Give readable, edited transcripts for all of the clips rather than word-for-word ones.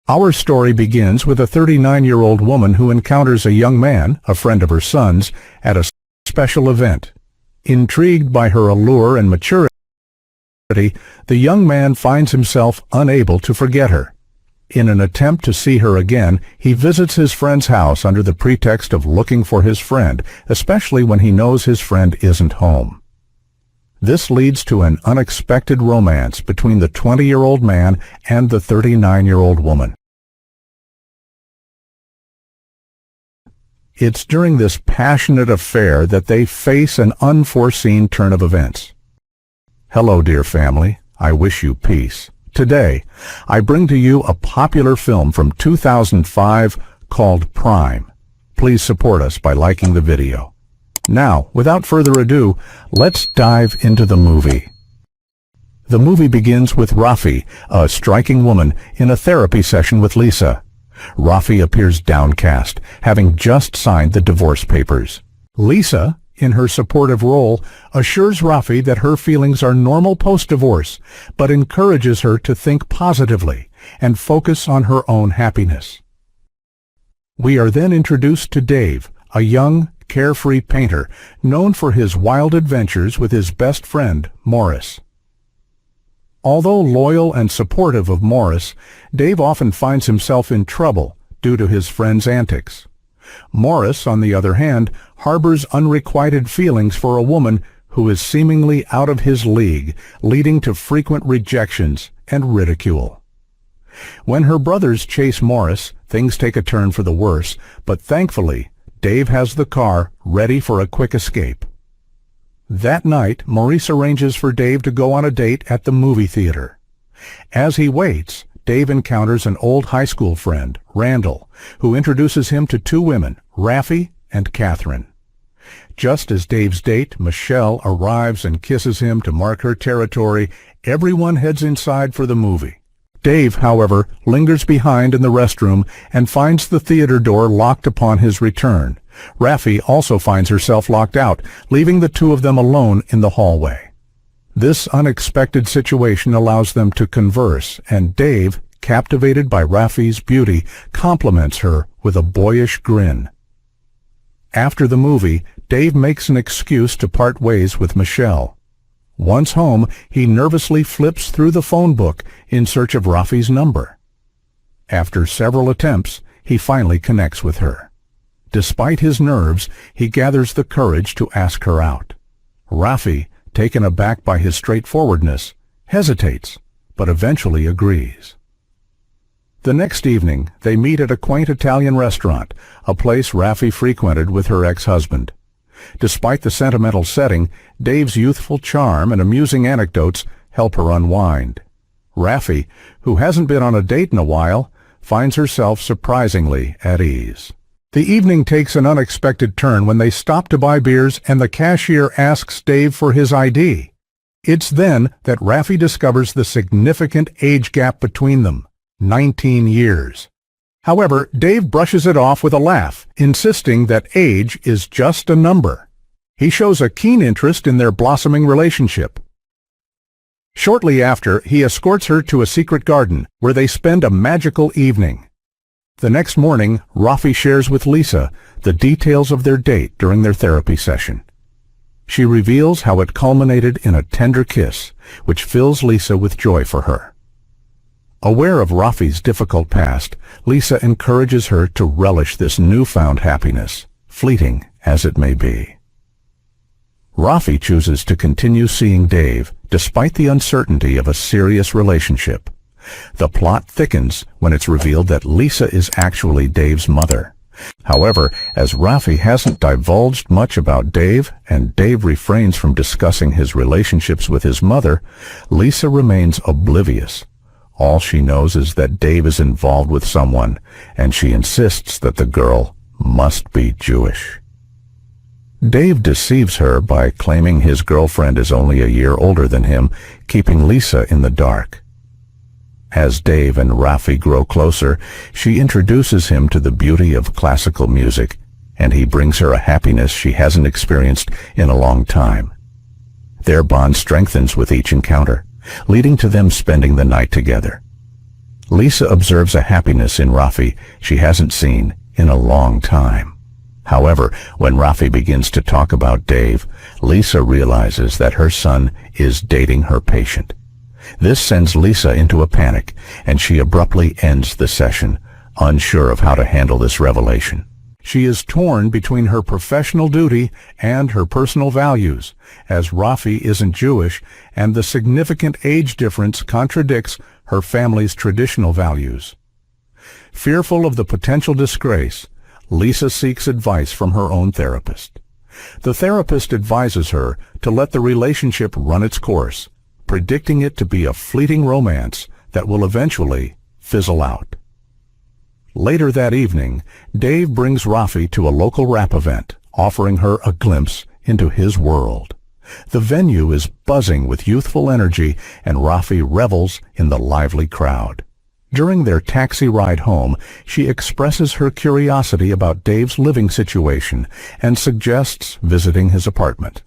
Our story begins with a 39-year-old woman who encounters a young man, a friend of her son's, at a special event. Intrigued by her allure and maturity, the young man finds himself unable to forget her. In an attempt to see her again, he visits his friend's house under the pretext of looking for his friend, especially when he knows his friend isn't home. This leads to an unexpected romance between the 20-year-old man and the 39-year-old woman. It's during this passionate affair that they face an unforeseen turn of events. Hello, dear family. I wish you peace. Today, I bring to you a popular film from 2005 called Prime. Please support us by liking the video. Now, without further ado, let's dive into the movie. The movie begins with Rafi, a striking woman, in a therapy session with Lisa. Rafi appears downcast, having just signed the divorce papers. Lisa, in her supportive role, assures Rafi that her feelings are normal post-divorce, but encourages her to think positively and focus on her own happiness. We are then introduced to Dave, a young, carefree painter known for his wild adventures with his best friend, Morris. Although loyal and supportive of Morris, Dave often finds himself in trouble due to his friend's antics. Morris, on the other hand, harbors unrequited feelings for a woman who is seemingly out of his league, leading to frequent rejections and ridicule. When her brothers chase Morris, things take a turn for the worse, but thankfully, Dave has the car ready for a quick escape. That night, Maurice arranges for Dave to go on a date at the movie theater. As he waits, Dave encounters an old high school friend, Randall, who introduces him to two women, Rafi and Catherine. Just as Dave's date, Michelle, arrives and kisses him to mark her territory, everyone heads inside for the movie. Dave, however, lingers behind in the restroom and finds the theater door locked upon his return. Rafi also finds herself locked out, leaving the two of them alone in the hallway. This unexpected situation allows them to converse, and Dave, captivated by Rafi's beauty, compliments her with a boyish grin. After the movie, Dave makes an excuse to part ways with Michelle. Once home, he nervously flips through the phone book in search of Rafi's number. After several attempts, he finally connects with her. Despite his nerves, he gathers the courage to ask her out. Rafi, taken aback by his straightforwardness, hesitates, but eventually agrees. The next evening, they meet at a quaint Italian restaurant, a place Rafi frequented with her ex-husband. Despite the sentimental setting, Dave's youthful charm and amusing anecdotes help her unwind. Rafi, who hasn't been on a date in a while, finds herself surprisingly at ease. The evening takes an unexpected turn when they stop to buy beers and the cashier asks Dave for his ID. It's then that Rafi discovers the significant age gap between them, 19 years. However, Dave brushes it off with a laugh, insisting that age is just a number. He shows a keen interest in their blossoming relationship. Shortly after, he escorts her to a secret garden, where they spend a magical evening. The next morning, Rafi shares with Lisa the details of their date during their therapy session. She reveals how it culminated in a tender kiss, which fills Lisa with joy for her. Aware of Rafi's difficult past, Lisa encourages her to relish this newfound happiness, fleeting as it may be. Rafi chooses to continue seeing Dave despite the uncertainty of a serious relationship. The plot thickens when it's revealed that Lisa is actually Dave's mother. However, as Rafi hasn't divulged much about Dave, and Dave refrains from discussing his relationships with his mother, Lisa remains oblivious. All she knows is that Dave is involved with someone, and she insists that the girl must be Jewish. Dave deceives her by claiming his girlfriend is only a year older than him, keeping Lisa in the dark. As Dave and Rafi grow closer, she introduces him to the beauty of classical music, and he brings her a happiness she hasn't experienced in a long time. Their bond strengthens with each encounter, leading to them spending the night together. Lisa observes a happiness in Rafi she hasn't seen in a long time. However, when Rafi begins to talk about Dave, Lisa realizes that her son is dating her patient. This sends Lisa into a panic, and she abruptly ends the session, unsure of how to handle this revelation. She is torn between her professional duty and her personal values, as Rafi isn't Jewish and the significant age difference contradicts her family's traditional values. Fearful of the potential disgrace, Lisa seeks advice from her own therapist. The therapist advises her to let the relationship run its course, predicting it to be a fleeting romance that will eventually fizzle out. Later that evening, Dave brings Rafi to a local rap event, offering her a glimpse into his world. The venue is buzzing with youthful energy, and Rafi revels in the lively crowd. During their taxi ride home, she expresses her curiosity about Dave's living situation and suggests visiting his apartment.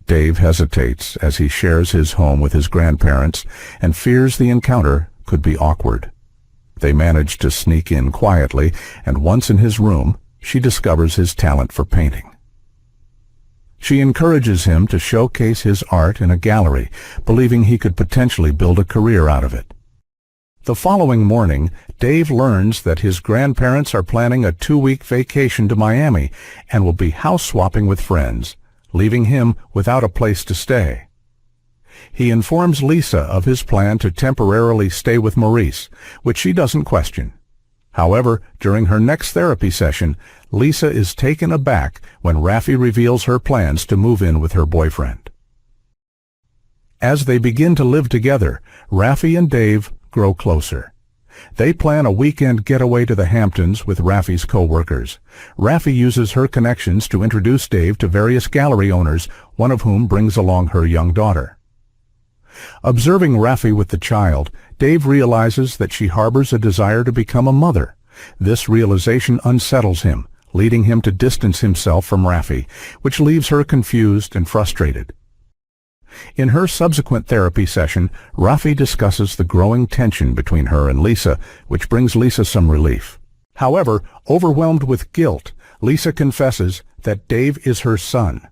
Dave hesitates as he shares his home with his grandparents and fears the encounter could be awkward. They manage to sneak in quietly, and once in his room, she discovers his talent for painting. She encourages him to showcase his art in a gallery, believing he could potentially build a career out of it. The following morning, Dave learns that his grandparents are planning a 2-week vacation to Miami and will be house swapping with friends, leaving him without a place to stay. He informs Lisa of his plan to temporarily stay with Maurice, which she doesn't question. However, during her next therapy session, Lisa is taken aback when Rafi reveals her plans to move in with her boyfriend. As they begin to live together, Rafi and Dave grow closer. They plan a weekend getaway to the Hamptons with Rafi's co-workers. Rafi uses her connections to introduce Dave to various gallery owners, one of whom brings along her young daughter. Observing Rafi with the child, Dave realizes that she harbors a desire to become a mother. This realization unsettles him, leading him to distance himself from Rafi, which leaves her confused and frustrated. In her subsequent therapy session, Rafi discusses the growing tension between her and Lisa, which brings Lisa some relief. However, overwhelmed with guilt, Lisa confesses that Dave is her son.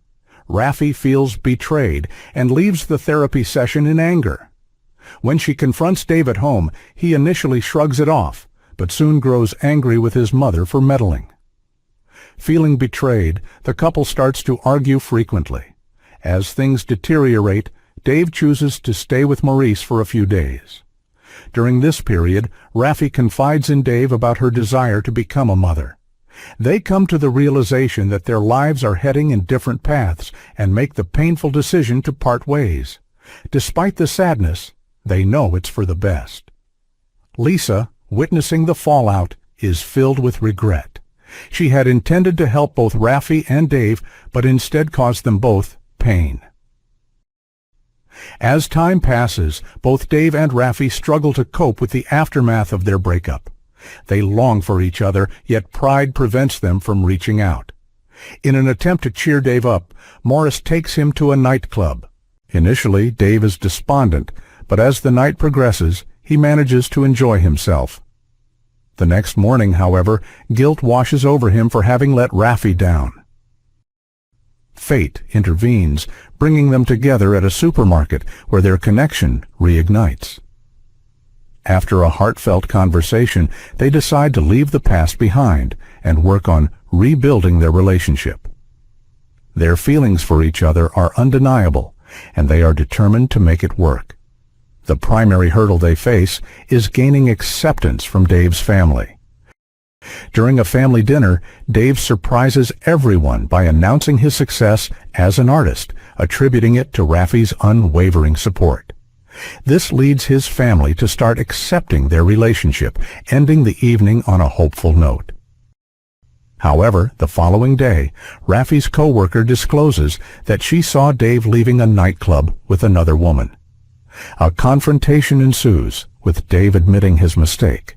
Rafi feels betrayed and leaves the therapy session in anger. When she confronts Dave at home, he initially shrugs it off, but soon grows angry with his mother for meddling. Feeling betrayed, the couple starts to argue frequently. As things deteriorate, Dave chooses to stay with Maurice for a few days. During this period, Rafi confides in Dave about her desire to become a mother. They come to the realization that their lives are heading in different paths and make the painful decision to part ways. Despite the sadness, they know it's for the best. Lisa, witnessing the fallout, is filled with regret. She had intended to help both Rafi and Dave, but instead caused them both pain. As time passes, both Dave and Rafi struggle to cope with the aftermath of their breakup. They long for each other, yet pride prevents them from reaching out. In an attempt to cheer Dave up, Morris takes him to a nightclub. Initially, Dave is despondent, but as the night progresses, he manages to enjoy himself. The next morning, however, guilt washes over him for having let Rafi down. Fate intervenes, bringing them together at a supermarket where their connection reignites. After a heartfelt conversation, they decide to leave the past behind and work on rebuilding their relationship. Their feelings for each other are undeniable, and they are determined to make it work. The primary hurdle they face is gaining acceptance from Dave's family. During a family dinner, Dave surprises everyone by announcing his success as an artist, attributing it to Rafi's unwavering support. This leads his family to start accepting their relationship, ending the evening on a hopeful note. However, the following day, Rafi's co-worker discloses that she saw Dave leaving a nightclub with another woman. A confrontation ensues, with Dave admitting his mistake.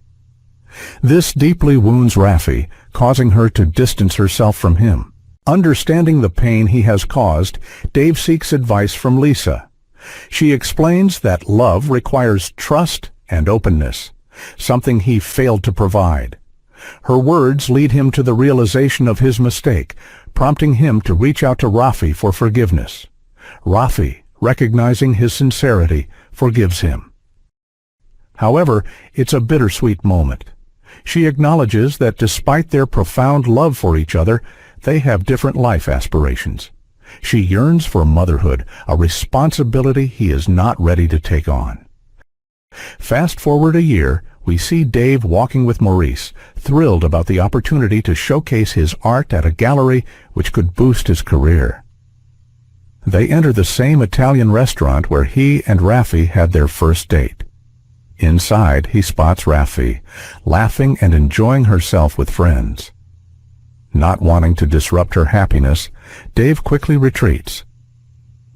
This deeply wounds Rafi, causing her to distance herself from him. Understanding the pain he has caused, Dave seeks advice from Lisa. She explains that love requires trust and openness, something he failed to provide. Her words lead him to the realization of his mistake, prompting him to reach out to Rafi for forgiveness. Rafi, recognizing his sincerity, forgives him. However, it's a bittersweet moment. She acknowledges that despite their profound love for each other, they have different life aspirations. She yearns for motherhood, a responsibility he is not ready to take on. Fast forward a year, we see Dave walking with Maurice, thrilled about the opportunity to showcase his art at a gallery which could boost his career. They enter the same Italian restaurant where he and Rafi had their first date. Inside, he spots Rafi, laughing and enjoying herself with friends. Not wanting to disrupt her happiness, Dave quickly retreats.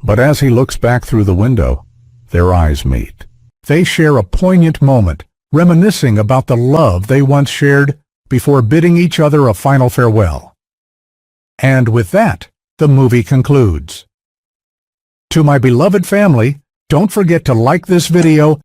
But as he looks back through the window, their eyes meet. They share a poignant moment, reminiscing about the love they once shared before bidding each other a final farewell. And with that, the movie concludes. To my beloved family, don't forget to like this video